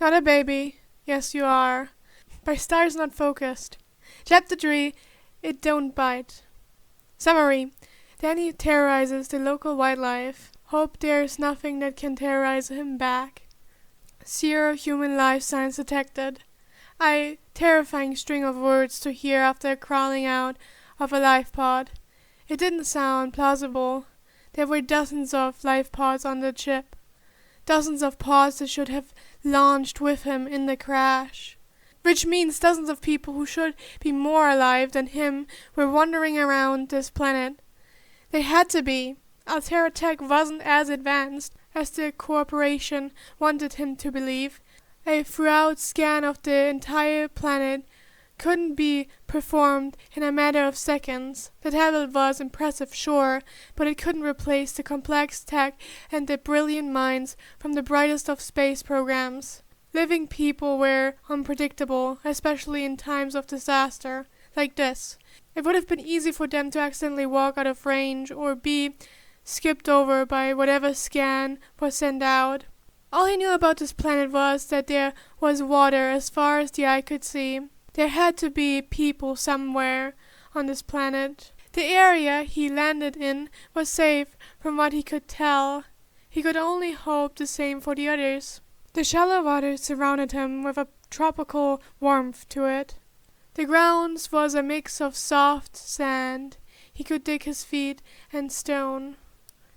Not a baby. Yes, you are. By stars not focused. Chapter 3. It don't bite. Summary. Danny terrorizes the local wildlife. Hope there's nothing that can terrorize him back. 0 human life signs detected. A terrifying string of words to hear after crawling out of a life pod. It didn't sound plausible. There were dozens of life pods on the ship. Dozens of pods that should have launched with him in the crash. Which means dozens of people who should be more alive than him were wandering around this planet. They had to be. Altera Tech wasn't as advanced as the corporation wanted him to believe. A thorough scan of the entire planet couldn't be performed in a matter of seconds. The tablet was impressive, sure, but it couldn't replace the complex tech and the brilliant minds from the brightest of space programs. Living people were unpredictable, especially in times of disaster, like this. It would have been easy for them to accidentally walk out of range or be skipped over by whatever scan was sent out. All he knew about this planet was that there was water as far as the eye could see. There had to be people somewhere on this planet. The area he landed in was safe from what he could tell. He could only hope the same for the others. The shallow water surrounded him with a tropical warmth to it. The ground was a mix of soft sand. He could dig his feet and stone.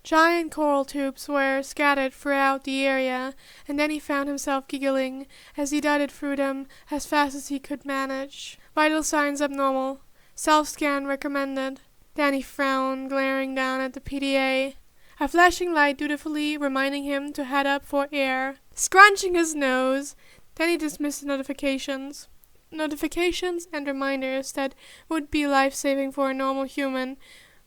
Giant coral tubes were scattered throughout the area, and then he found himself giggling as he darted through them as fast as he could manage. Vital signs abnormal. Self-scan recommended. Danny frowned, glaring down at the PDA. A flashing light dutifully reminding him to head up for air. Scrunching his nose, Danny dismissed the notifications. Notifications and reminders that would be life-saving for a normal human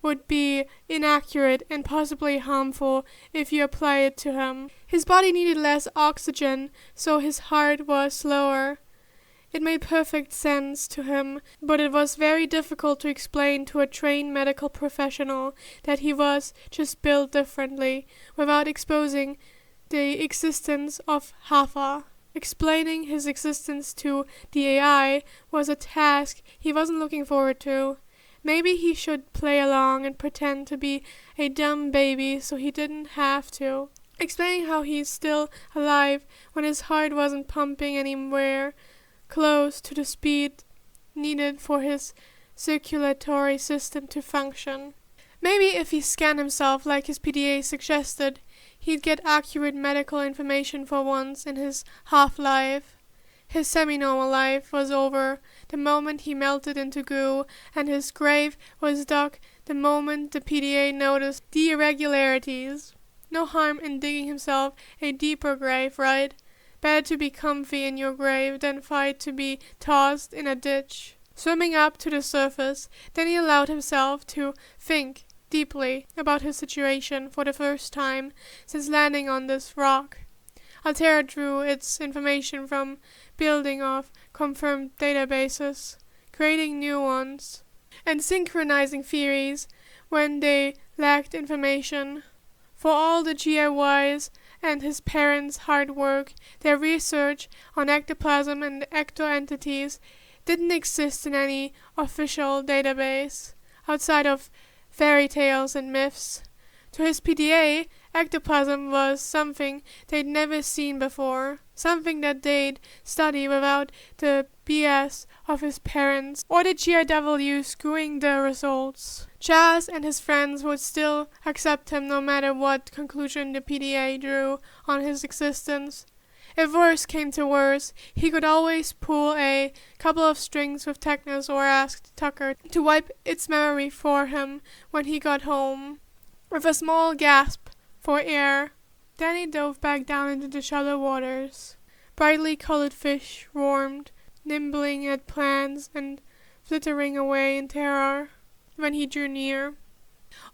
would be inaccurate and possibly harmful if you apply it to him. His body needed less oxygen, so his heart was slower. It made perfect sense to him, but it was very difficult to explain to a trained medical professional that he was just built differently, without exposing the existence of Hafa. Explaining his existence to the AI was a task he wasn't looking forward to. Maybe he should play along and pretend to be a dumb baby so he didn't have to. Explaining how he's still alive when his heart wasn't pumping anywhere close to the speed needed for his circulatory system to function. Maybe if he scanned himself like his PDA suggested, he'd get accurate medical information for once in his half-life. His semi-normal life was over the moment he melted into goo, and his grave was dug the moment the PDA noticed the irregularities. No harm in digging himself a deeper grave, right? Better to be comfy in your grave than fight to be tossed in a ditch. Swimming up to the surface, then he allowed himself to think deeply about his situation for the first time since landing on this rock. Altera drew its information from building of confirmed databases, creating new ones, and synchronizing theories when they lacked information. For all the GIYs and his parents' hard work, their research on ectoplasm and ectoentities didn't exist in any official database, outside of fairy tales and myths. To his PDA, ectoplasm was something they'd never seen before, something that they'd study without the BS of his parents or the GIW screwing the results. Chaz and his friends would still accept him no matter what conclusion the PDA drew on his existence. If worse came to worse, he could always pull a couple of strings with Technos or ask Tucker to wipe its memory for him when he got home. With a small gasp for air, Danny dove back down into the shallow waters. Brightly colored fish swarmed, nibbling at plants and flittering away in terror when he drew near.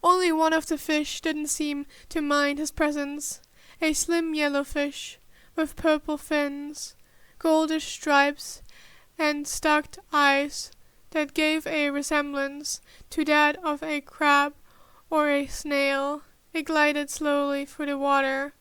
Only one of the fish didn't seem to mind his presence, a slim yellow fish with purple fins, goldish stripes, and stalked eyes that gave a resemblance to that of a crab or a snail. It glided slowly through the water,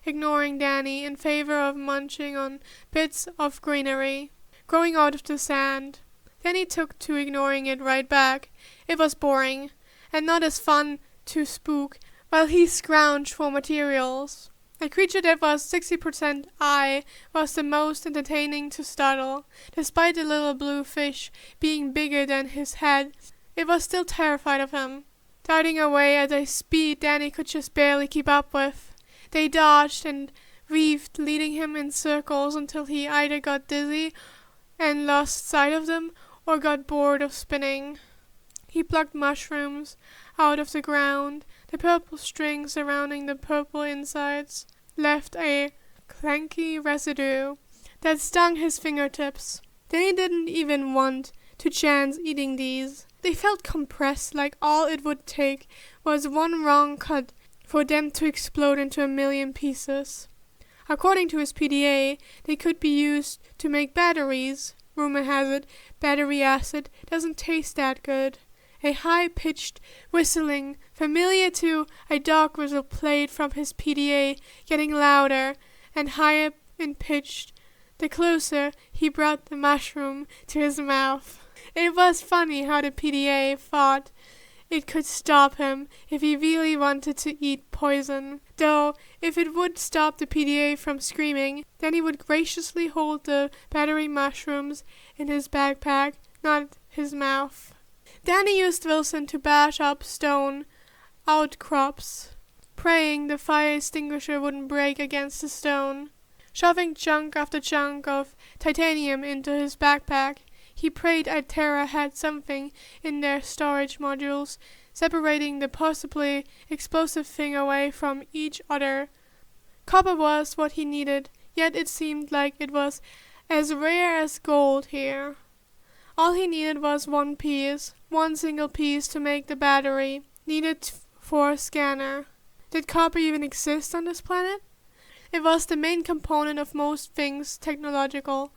ignoring Danny in favor of munching on bits of greenery growing out of the sand. Danny took to ignoring it right back. It was boring, and not as fun to spook while he scrounged for materials. A creature that was 60% eye was the most entertaining to startle. Despite the little blue fish being bigger than his head, it was still terrified of him, darting away at a speed Danny could just barely keep up with. They dodged and weaved, leading him in circles until he either got dizzy and lost sight of them or got bored of spinning. He plucked mushrooms out of the ground. The purple strings surrounding the purple insides left a clanky residue that stung his fingertips. They didn't even want to chance eating these. They felt compressed, like all it would take was one wrong cut for them to explode into a million pieces. According to his PDA, they could be used to make batteries. Rumor has it, battery acid doesn't taste that good. A high-pitched whistling, familiar to a dog whistle, played from his PDA, getting louder and higher in pitch the closer he brought the mushroom to his mouth. It was funny how the PDA thought it could stop him if he really wanted to eat poison. Though, if it would stop the PDA from screaming, then he would graciously hold the battery mushrooms in his backpack, not his mouth. Danny used Wilson to bash up stone outcrops, praying the fire extinguisher wouldn't break against the stone. Shoving chunk after chunk of titanium into his backpack, he prayed Itera had something in their storage modules, separating the possibly explosive thing away from each other. Copper was what he needed, yet it seemed like it was as rare as gold here. All he needed was one single piece to make the battery needed for a scanner. Did copper even exist on this planet? It was the main component of most things technological.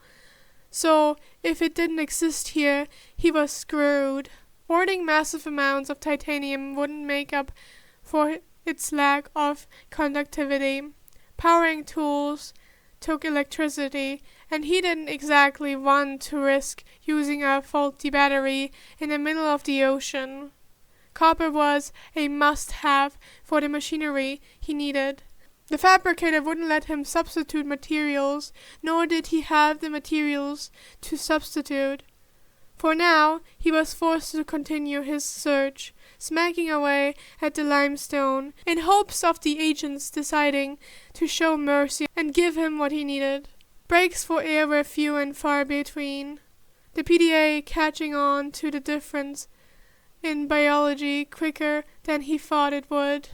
So, if it didn't exist here, he was screwed. Hoarding massive amounts of titanium wouldn't make up for its lack of conductivity. Powering tools took electricity, and he didn't exactly want to risk using a faulty battery in the middle of the ocean. Copper was a must-have for the machinery he needed. The fabricator wouldn't let him substitute materials, nor did he have the materials to substitute. For now, he was forced to continue his search, smacking away at the limestone, in hopes of the agents deciding to show mercy and give him what he needed. Breaks for air were few and far between, the PDA catching on to the difference in biology quicker than he thought it would.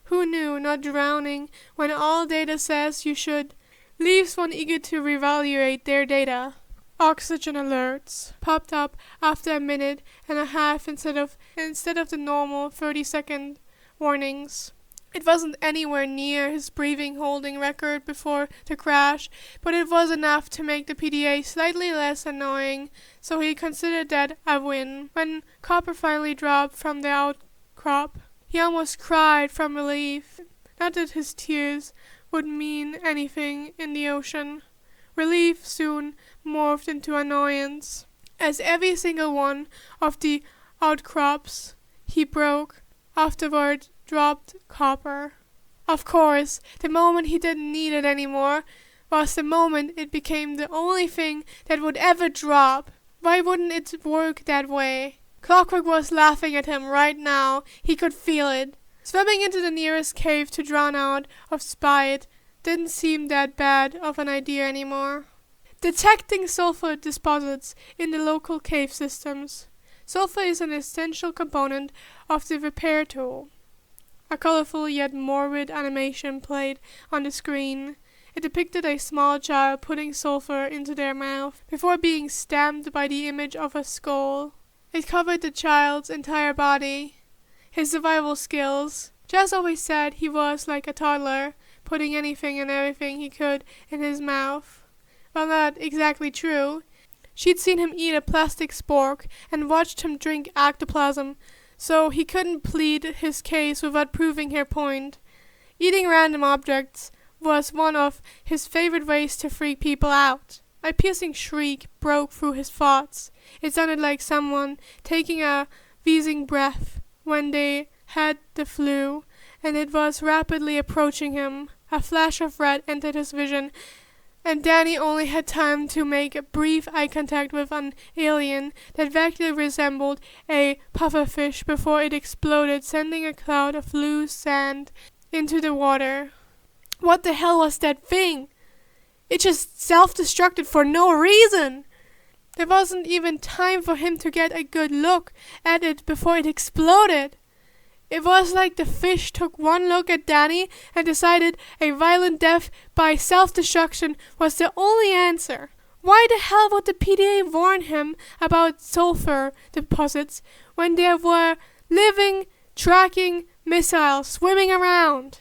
Who knew not drowning when all data says you should leaves one eager to reevaluate their data. Oxygen alerts popped up after a minute and a half instead of the normal 30-second warnings. It wasn't anywhere near his breathing holding record before the crash, but it was enough to make the PDA slightly less annoying, so he considered that a win. When Copper finally dropped from the outcrop, he almost cried from relief. Not that his tears would mean anything in the ocean. Relief soon morphed into annoyance, as every single one of the outcrops he broke afterward dropped copper. Of course, the moment he didn't need it anymore was the moment it became the only thing that would ever drop. Why wouldn't it work that way? Clockwork was laughing at him right now. He could feel it. Swimming into the nearest cave to drown out of spite didn't seem that bad of an idea anymore. Detecting sulfur deposits in the local cave systems. Sulfur is an essential component of the repair tool. A colorful yet morbid animation played on the screen. It depicted a small child putting sulfur into their mouth before being stamped by the image of a skull. It covered the child's entire body. His survival skills. Jess always said he was like a toddler, putting anything and everything he could in his mouth. Well, not exactly true. She'd seen him eat a plastic spork and watched him drink ectoplasm, so he couldn't plead his case without proving her point. Eating random objects was one of his favorite ways to freak people out. A piercing shriek broke through his thoughts. It sounded like someone taking a wheezing breath when they had the flu, and it was rapidly approaching him. A flash of red entered his vision, and Danny only had time to make a brief eye contact with an alien that vaguely resembled a pufferfish before it exploded, sending a cloud of loose sand into the water. What the hell was that thing? It just self-destructed for no reason. There wasn't even time for him to get a good look at it before it exploded. It was like the fish took one look at Danny and decided a violent death by self-destruction was the only answer. Why the hell would the PDA warn him about sulfur deposits when there were living, tracking missiles swimming around?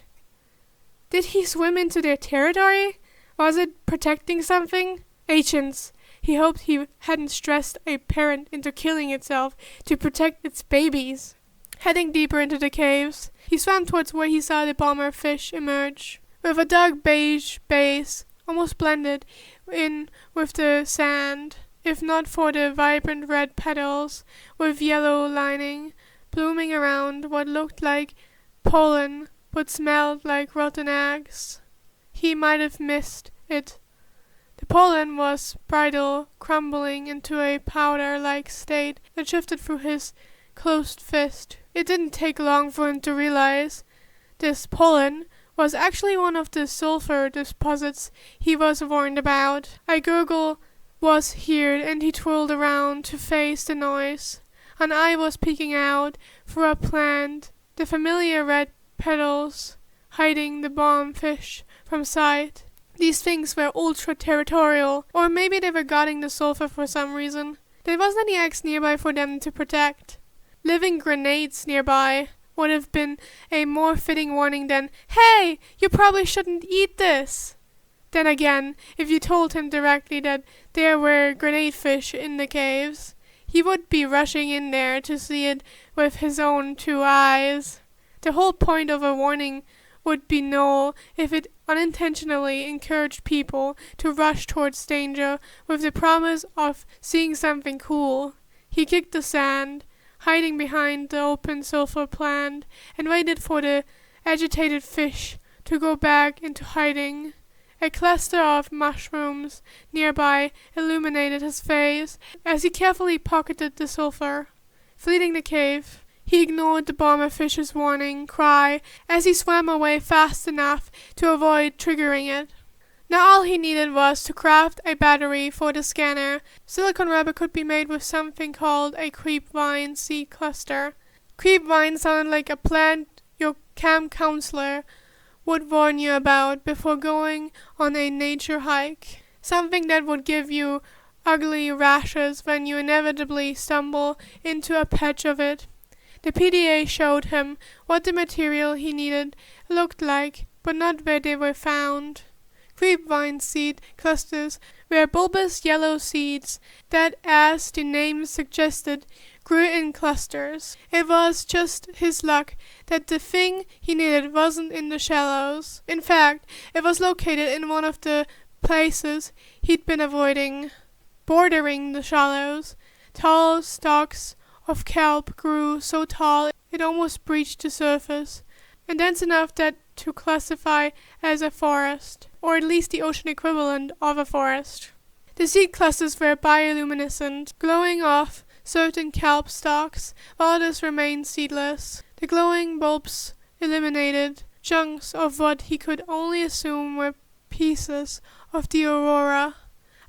Did he swim into their territory? Was it protecting something? Agents. He hoped he hadn't stressed a parent into killing itself to protect its babies. Heading deeper into the caves, he swam towards where he saw the bomber fish emerge. With a dark beige base, almost blended in with the sand, if not for the vibrant red petals with yellow lining, blooming around what looked like pollen but smelled like rotten eggs. He might have missed it. The pollen was brittle, crumbling into a powder-like state that shifted through his closed fist. It didn't take long for him to realize this pollen was actually one of the sulfur deposits he was warned about. A gurgle was heard, and he twirled around to face the noise. An eye was peeking out through a plant, the familiar red petals hiding the bomb fish from sight. These things were ultra-territorial, or maybe they were guarding the sulfur for some reason. There wasn't any eggs nearby for them to protect. Living grenades nearby would have been a more fitting warning than, "Hey, you probably shouldn't eat this." Then again, if you told him directly that there were grenade fish in the caves, he would be rushing in there to see it with his own two eyes. The whole point of a warning would be null if it unintentionally encouraged people to rush towards danger with the promise of seeing something cool. He kicked the sand, hiding behind the open sulfur plant, and waited for the agitated fish to go back into hiding. A cluster of mushrooms nearby illuminated his face as he carefully pocketed the sulfur. Fleeing the cave, he ignored the bomber fish's warning cry as he swam away fast enough to avoid triggering it. Now all he needed was to craft a battery for the scanner. Silicon rubber could be made with something called a creepvine seed cluster. Creepvine sounded like a plant your camp counselor would warn you about before going on a nature hike. Something that would give you ugly rashes when you inevitably stumble into a patch of it. The PDA showed him what the material he needed looked like, but not where they were found. Creepvine seed clusters were bulbous yellow seeds that, as the name suggested, grew in clusters. It was just his luck that the thing he needed wasn't in the shallows. In fact, it was located in one of the places he'd been avoiding. Bordering the shallows, tall stalks of kelp grew so tall it almost breached the surface, and dense enough that to classify as a forest, or at least the ocean equivalent of a forest. The seed clusters were bioluminescent, glowing off certain kelp stalks, while others remained seedless. The glowing bulbs illuminated chunks of what he could only assume were pieces of the aurora.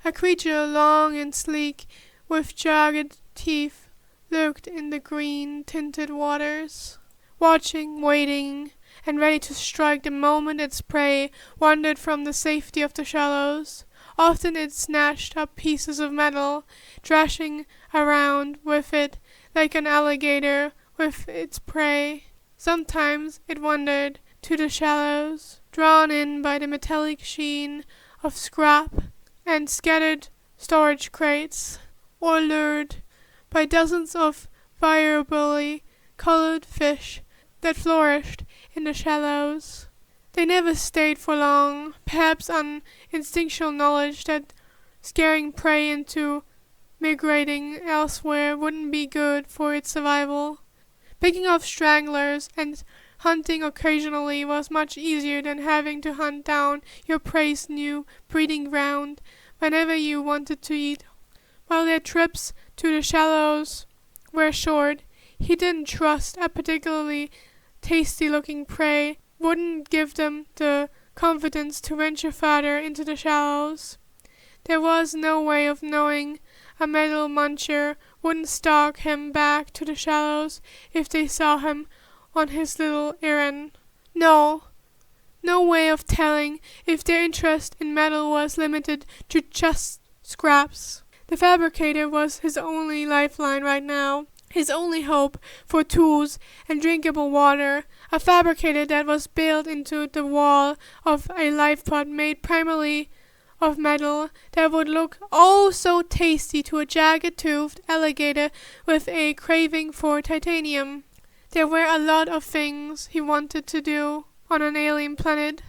A creature long and sleek, with jagged teeth, lurked in the green-tinted waters, watching, waiting, and ready to strike the moment its prey wandered from the safety of the shallows. Often it snatched up pieces of metal, thrashing around with it like an alligator with its prey. Sometimes it wandered to the shallows, drawn in by the metallic sheen of scrap and scattered storage crates, or lured by dozens of variably colored fish that flourished in the shallows. They never stayed for long, perhaps on instinctual knowledge that scaring prey into migrating elsewhere wouldn't be good for its survival. Picking off stranglers and hunting occasionally was much easier than having to hunt down your prey's new breeding ground whenever you wanted to eat. While their trips to the shallows were short, he didn't trust a particularly tasty-looking prey wouldn't give them the confidence to venture farther into the shallows. There was no way of knowing a metal muncher wouldn't stalk him back to the shallows if they saw him on his little errand. No way of telling if their interest in metal was limited to just scraps. The fabricator was his only lifeline right now, his only hope for tools and drinkable water, a fabricator that was built into the wall of a lifepod made primarily of metal that would look oh so tasty to a jagged-toothed alligator with a craving for titanium. There were a lot of things he wanted to do on an alien planet,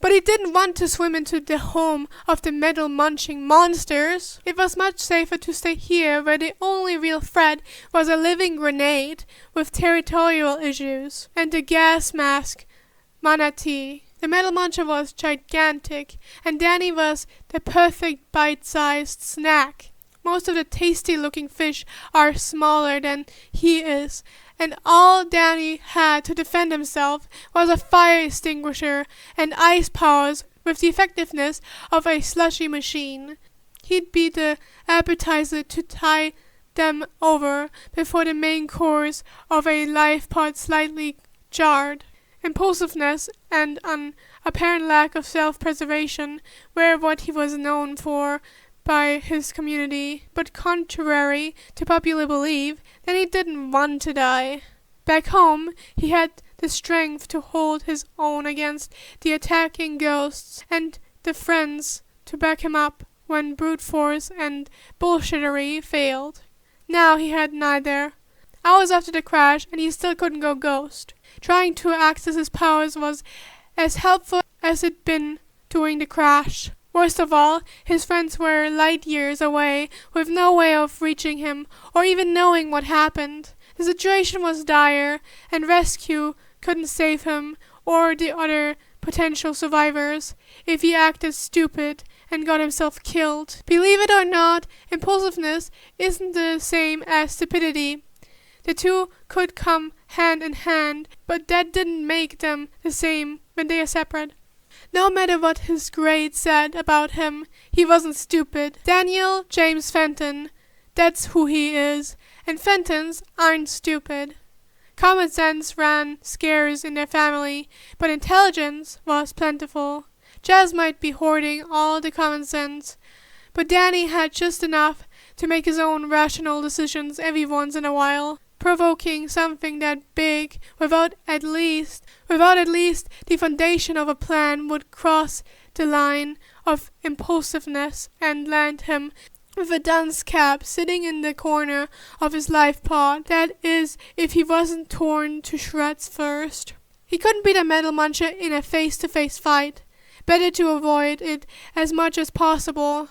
but he didn't want to swim into the home of the metal-munching monsters. It was much safer to stay here, where the only real threat was a living grenade with territorial issues, and the gas mask manatee. The metal muncher was gigantic, and Danny was the perfect bite-sized snack. Most of the tasty-looking fish are smaller than he is, and all Danny had to defend himself was a fire extinguisher and ice powers with the effectiveness of a slushy machine. He'd be the appetizer to tide them over before the main course of a life pod slightly jarred. Impulsiveness and an apparent lack of self-preservation were what he was known for by his community, but contrary to popular belief, then he didn't want to die. Back home, he had the strength to hold his own against the attacking ghosts and the friends to back him up when brute force and bullshittery failed. Now he had neither. Hours after the crash, and he still couldn't go ghost. Trying to access his powers was as helpful as it'd been during the crash. Worst of all, his friends were light years away, with no way of reaching him, or even knowing what happened. The situation was dire, and rescue couldn't save him, or the other potential survivors, if he acted stupid and got himself killed. Believe it or not, impulsiveness isn't the same as stupidity. The two could come hand in hand, but that didn't make them the same when they are separate. No matter what his grades said about him, he wasn't stupid. Daniel James Fenton, that's who he is, and Fentons aren't stupid. Common sense ran scarce in their family, but intelligence was plentiful. Jazz might be hoarding all the common sense, but Danny had just enough to make his own rational decisions every once in a while, provoking something that big without at least the foundation of a plan would cross the line of impulsiveness and land him with a dunce cap sitting in the corner of his life pod. That is, if he wasn't torn to shreds first. He couldn't beat a metal muncher in a face-to-face fight. Better to avoid it as much as possible.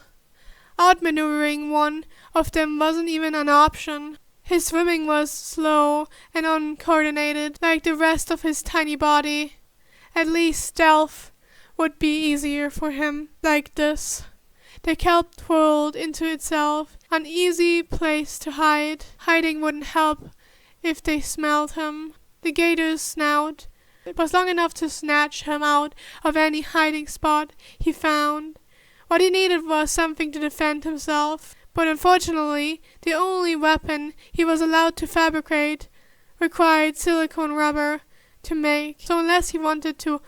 Outmaneuvering one of them wasn't even an option. His swimming was slow and uncoordinated, like the rest of his tiny body. At least stealth would be easier for him like this. The kelp twirled into itself, an easy place to hide. Hiding wouldn't help if they smelled him. The gator's snout was long enough to snatch him out of any hiding spot he found. What he needed was something to defend himself. But unfortunately, the only weapon he was allowed to fabricate required silicone rubber to make. So unless he wanted to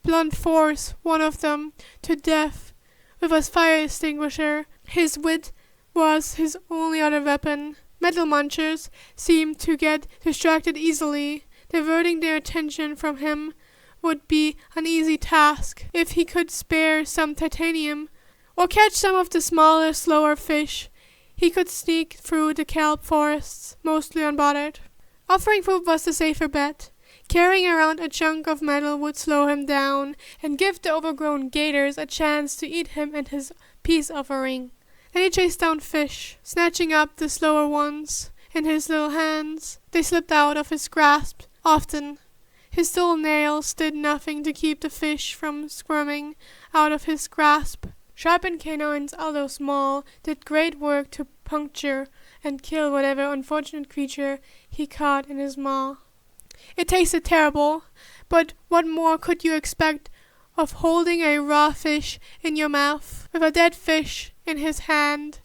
blunt force one of them to death with a fire extinguisher, his wit was his only other weapon. Metal munchers seemed to get distracted easily. Diverting their attention from him would be an easy task if he could spare some titanium or catch some of the smaller, slower fish. He could sneak through the kelp forests, mostly unbothered. Offering food was the safer bet. Carrying around a chunk of metal would slow him down and give the overgrown gators a chance to eat him and his peace offering. Then he chased down fish, snatching up the slower ones in his little hands. They slipped out of his grasp often. His dull nails did nothing to keep the fish from squirming out of his grasp. Sharpened canines, although small, did great work to puncture and kill whatever unfortunate creature he caught in his maw. It tasted terrible, but what more could you expect of holding a raw fish in your mouth, with a dead fish in his hand?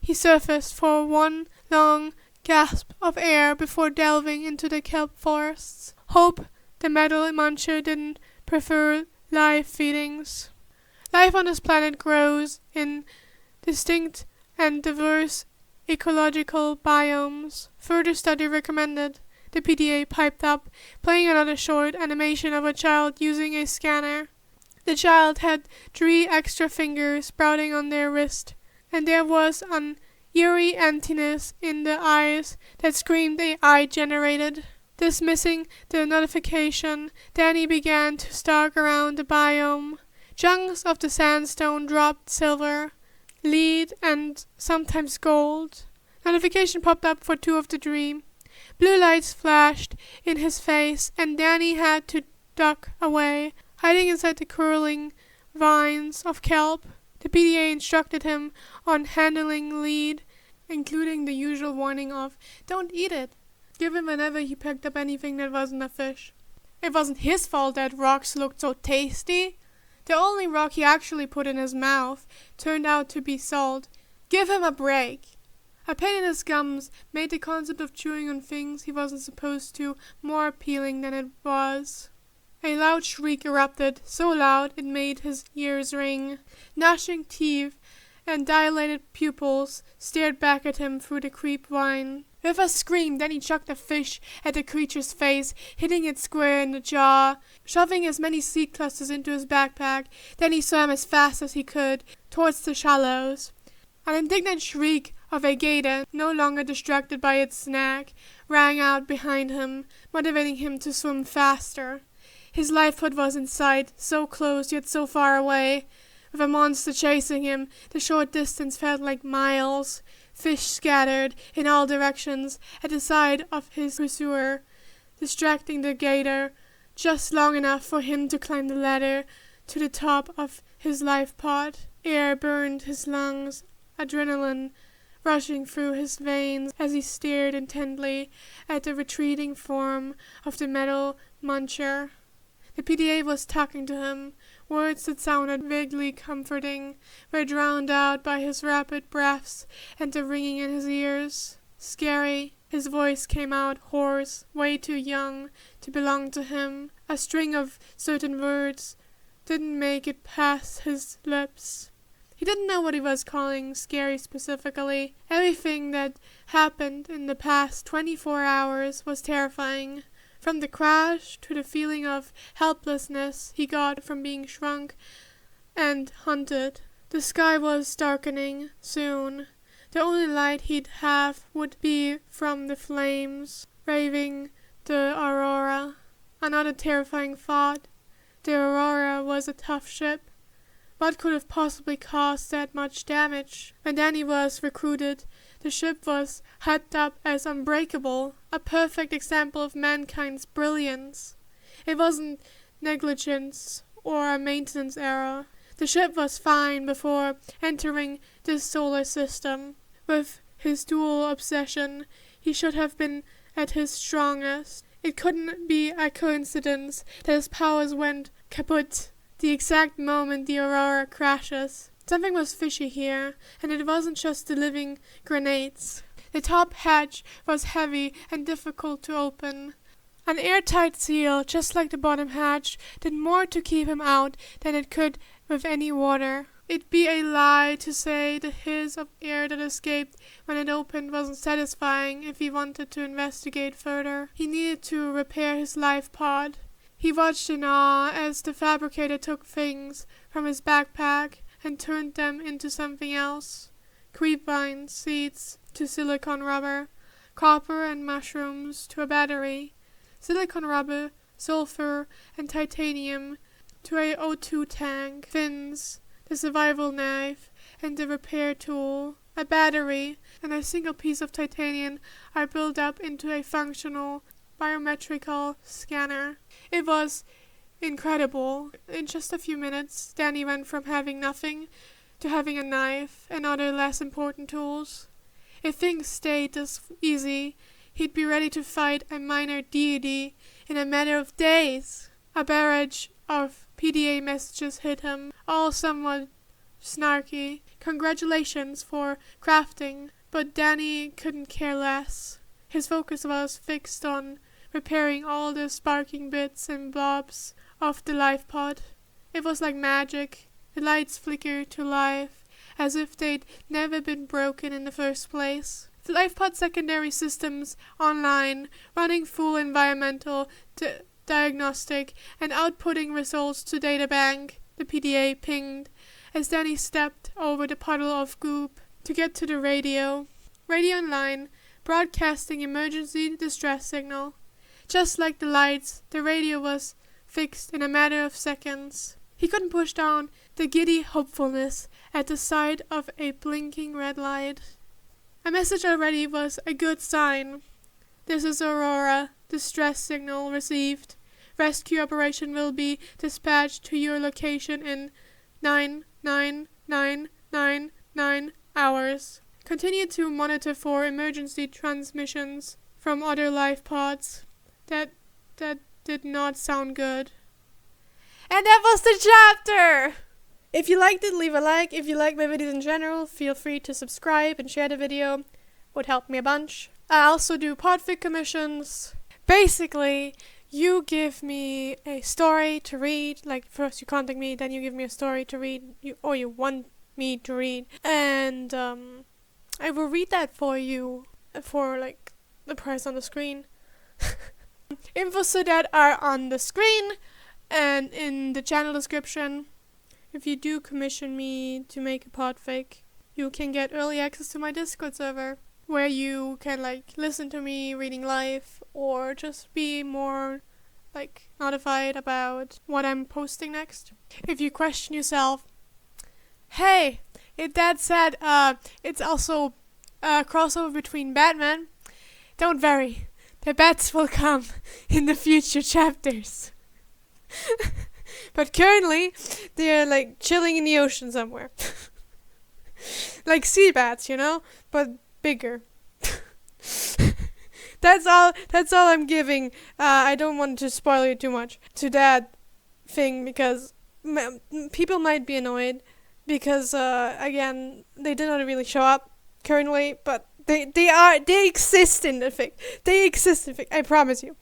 He surfaced for one long gasp of air before delving into the kelp forests. Hope the metal muncher didn't prefer live feedings. Life on this planet grows in distinct and diverse ecological biomes. Further study recommended. The PDA piped up, playing another short animation of a child using a scanner. The child had 3 extra fingers sprouting on their wrist, and there was an eerie emptiness in the eyes that screamed AI generated. Dismissing the notification, Danny began to stalk around the biome. Chunks of the sandstone dropped silver, lead, and sometimes gold. Notification popped up for 2 of the 3. Blue lights flashed in his face, and Danny had to duck away, hiding inside the curling vines of kelp. The PDA instructed him on handling lead, including the usual warning of, "Don't eat it," given whenever he picked up anything that wasn't a fish. It wasn't his fault that rocks looked so tasty. The only rock he actually put in his mouth turned out to be salt. Give him a break. A pain in his gums made the concept of chewing on things he wasn't supposed to more appealing than it was. A loud shriek erupted, so loud it made his ears ring. Gnashing teeth and dilated pupils stared back at him through the creep vine. With a scream, Danny chucked a fish at the creature's face, hitting it square in the jaw. Shoving as many seed clusters into his backpack, Danny swam as fast as he could towards the shallows. An indignant shriek of a gator, no longer distracted by its snack, rang out behind him, motivating him to swim faster. His lifeboat was in sight, so close yet so far away. With a monster chasing him, the short distance felt like miles. Fish scattered in all directions at the side of his pursuer, distracting the gator just long enough for him to climb the ladder to the top of his lifepod. Air burned his lungs, adrenaline rushing through his veins as he stared intently at the retreating form of the metal muncher. The PDA was talking to him. Words that sounded vaguely comforting were drowned out by his rapid breaths and the ringing in his ears. Scary. His voice came out hoarse, way too young to belong to him. A string of certain words didn't make it past his lips. He didn't know what he was calling scary specifically. Everything that happened in the past 24 hours was terrifying. From the crash to the feeling of helplessness he got from being shrunk and hunted. The sky was darkening soon. The only light he'd have would be from the flames, raving the Aurora. Another terrifying thought. The Aurora was a tough ship. What could have possibly caused that much damage? When Danny was recruited, the ship was hyped up as unbreakable, a perfect example of mankind's brilliance. It wasn't negligence or a maintenance error. The ship was fine before entering this solar system. With his dual obsession, he should have been at his strongest. It couldn't be a coincidence that his powers went kaput the exact moment the Aurora crashes. Something was fishy here, and it wasn't just the living grenades. The top hatch was heavy and difficult to open. An airtight seal, just like the bottom hatch, did more to keep him out than it could with any water. It'd be a lie to say the hiss of air that escaped when it opened wasn't satisfying if he wanted to investigate further. He needed to repair his life pod. He watched in awe as the fabricator took things from his backpack and turned them into something else. Creepvine seeds to silicone rubber, copper and mushrooms to a battery. silicon rubber, sulfur, and titanium to a O2 tank, fins, the survival knife, and the repair tool. A battery and a single piece of titanium are built up into a functional biometrical scanner. It was incredible. In just a few minutes, Danny went from having nothing to having a knife and other less important tools. If things stayed this easy, he'd be ready to fight a minor deity in a matter of days. A barrage of PDA messages hit him, all somewhat snarky. Congratulations for crafting, but Danny couldn't care less. His focus was fixed on repairing all the sparking bits and blobs of the life pod. It was like magic. The lights flickered to life, as if they'd never been broken in the first place. The life pod secondary systems online, running full environmental diagnostic and outputting results to databank, the PDA pinged as Danny stepped over the puddle of goop to get to the radio. Radio online, broadcasting emergency distress signal. Just like the lights, the radio was fixed in a matter of seconds. He couldn't push down the giddy hopefulness at the sight of a blinking red light. A message already was a good sign. This is Aurora. Distress signal received. Rescue operation will be dispatched to your location in 9 hours. Continue to monitor for emergency transmissions from other life pods. That did not sound good. And that was the chapter! If you liked it, leave a like. If you like my videos in general, feel free to subscribe and share the video. Would help me a bunch. I also do Podfic commissions. Basically, you give me a story to read. Like, first you contact me, then you give me a story to read, or you want me to read. And I will read that for you for, like, the price on the screen. Infos to that are on the screen and in the channel description. If you do commission me to make a podfic, you can get early access to my Discord server, where you can, like, listen to me reading live, or just be more, like, notified about what I'm posting next. If you question yourself, hey, if that said, it's also a crossover between Batman, don't worry, the bats will come in the future chapters. But currently, they're, like, chilling in the ocean somewhere. Like sea bats, you know, but bigger. That's all I'm giving. I don't want to spoil you too much to that thing, because people might be annoyed, because again, they did not really show up currently, but they exist in the fic. They exist in fic, I promise you.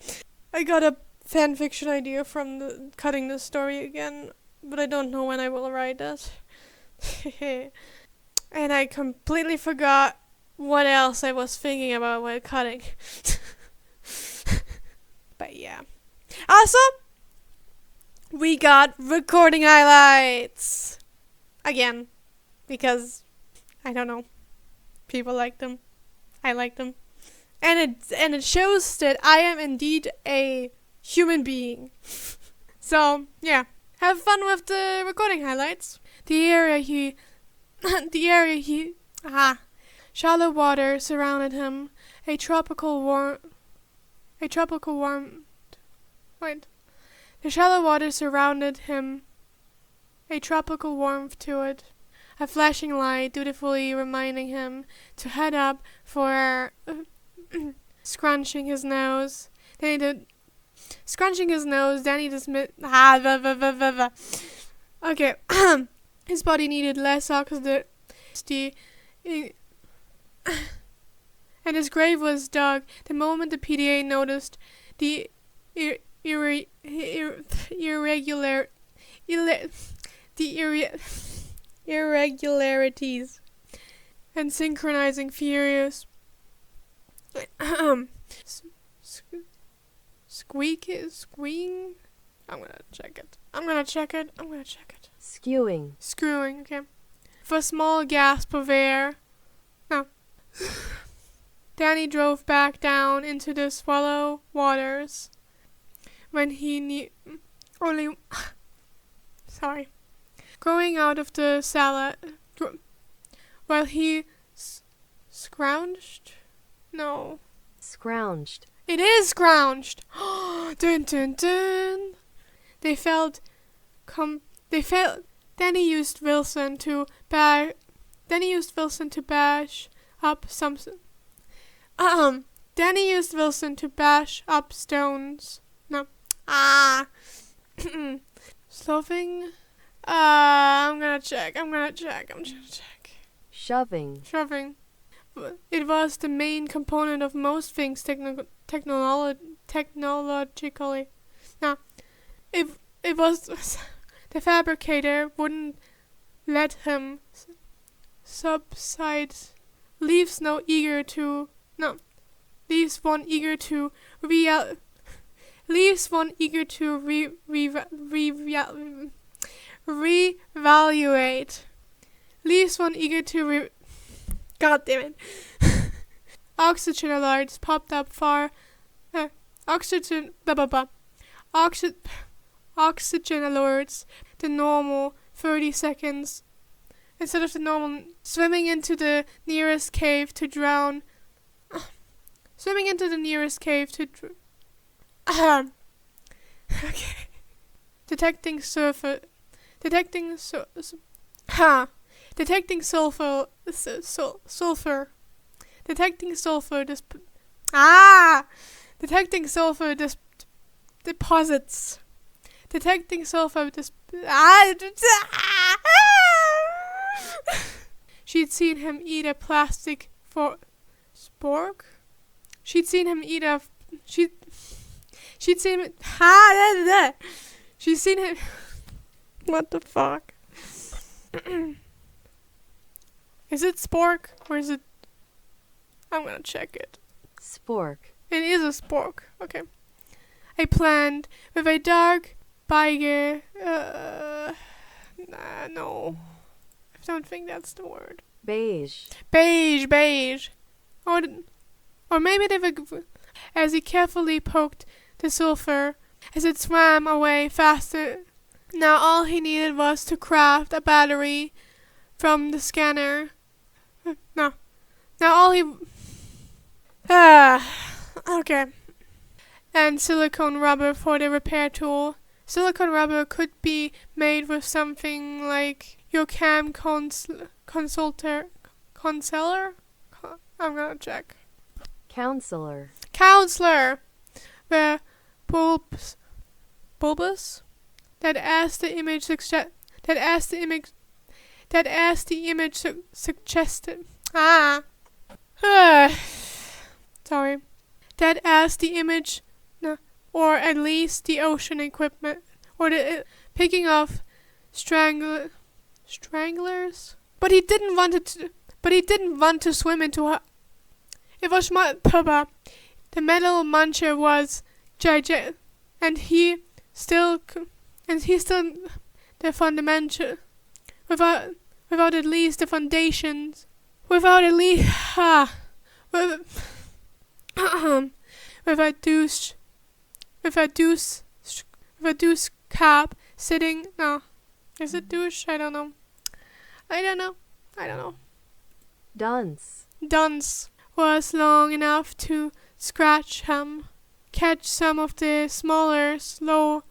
I got a fanfiction idea from cutting the story again, but I don't know when I will write it. And I completely forgot what else I was thinking about while cutting. But yeah. Also, we got recording highlights. Again. Because, I don't know. People like them. I like them. And it shows that I am indeed a human being. So, yeah. Have fun with the recording highlights. Shallow water surrounded him. The shallow water surrounded him. A tropical warmth to it. A flashing light dutifully reminding him to head up for scrunching his nose. Danny dismissed. Okay. His body needed less oxygen, and his grave was dug the moment the PDA noticed the irregularities and synchronizing furious squeaking. I'm gonna check it. Screwing, okay. For a small gasp of air. No. Danny drove back down into the shallow waters. when he only sorry, growing out of the salad while he scrounged. No, Scrounged. it is scrounged. Dun dun dun. They felt. Danny used Wilson to bash. Danny used Wilson to bash up some. Danny used Wilson to bash up stones. No. Sloughing. I'm gonna check. Shoving. Shoving. It was the main component of most things technologically. Now, if it was the fabricator wouldn't let him subside. Leaves one eager to reevaluate. God damn it. Oxygen alerts popped up oxygen alerts the normal 30 seconds instead of the normal swimming into the nearest cave to drown. Okay. Detecting sulfur. Detecting sulfur. Detecting sulfur deposits. Detecting sulfur She'd seen him eat a plastic spork. She'd seen him. What the fuck? Is it spork or is it? I'm gonna check it. Spork. It is a spork. Okay. I planned with a dark beige. No. I don't think that's the word. Beige. Or maybe they were. As he carefully poked the sulfur as it swam away faster. Now all he needed was to craft a battery from the scanner. No. Now all he. Okay. And silicone rubber for the repair tool. Silicone rubber could be made with something like your cam consulter. I'm gonna check. Counselor. The bulbous that as the image suggested. Sorry. That as the image, or at least the ocean equipment, or the picking of stranglers. But he didn't want to swim into her. It was the metal muncher was gigantic, and he still the fundamental without at least the foundations, with a douche cap sitting. No, is it douche? I don't know. Dunce was long enough to catch some of the smaller slow,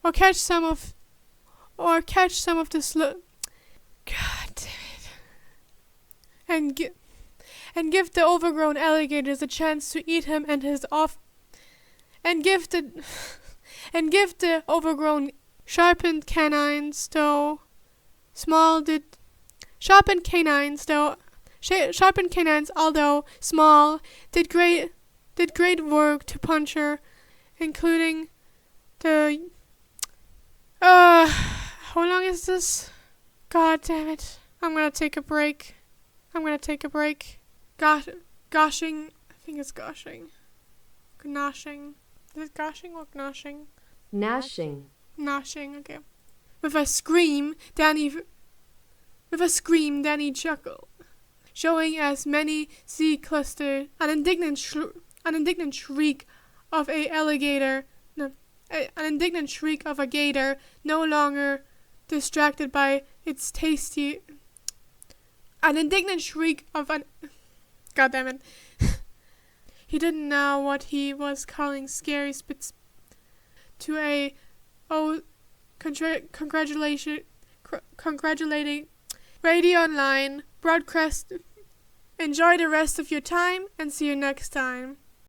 or catch some of the slow. God damn it! And give the overgrown alligators a chance to eat him and his and give the overgrown sharpened canines, although small, did great work to puncture, including the. How long is this? God damn it! I'm gonna take a break. Goshing. I think it's goshing. Gnoshing. Is it goshing or gnoshing? Gnashing. Okay. With a scream, Danny chuckled, showing as many sea clusters, an indignant shriek of a alligator. No, an indignant shriek of a gator, no longer distracted by its tasty. An indignant shriek of an. God damn it. He didn't know what he was calling scary spits to a congratulating radio online broadcast. Enjoy the rest of your time and see you next time.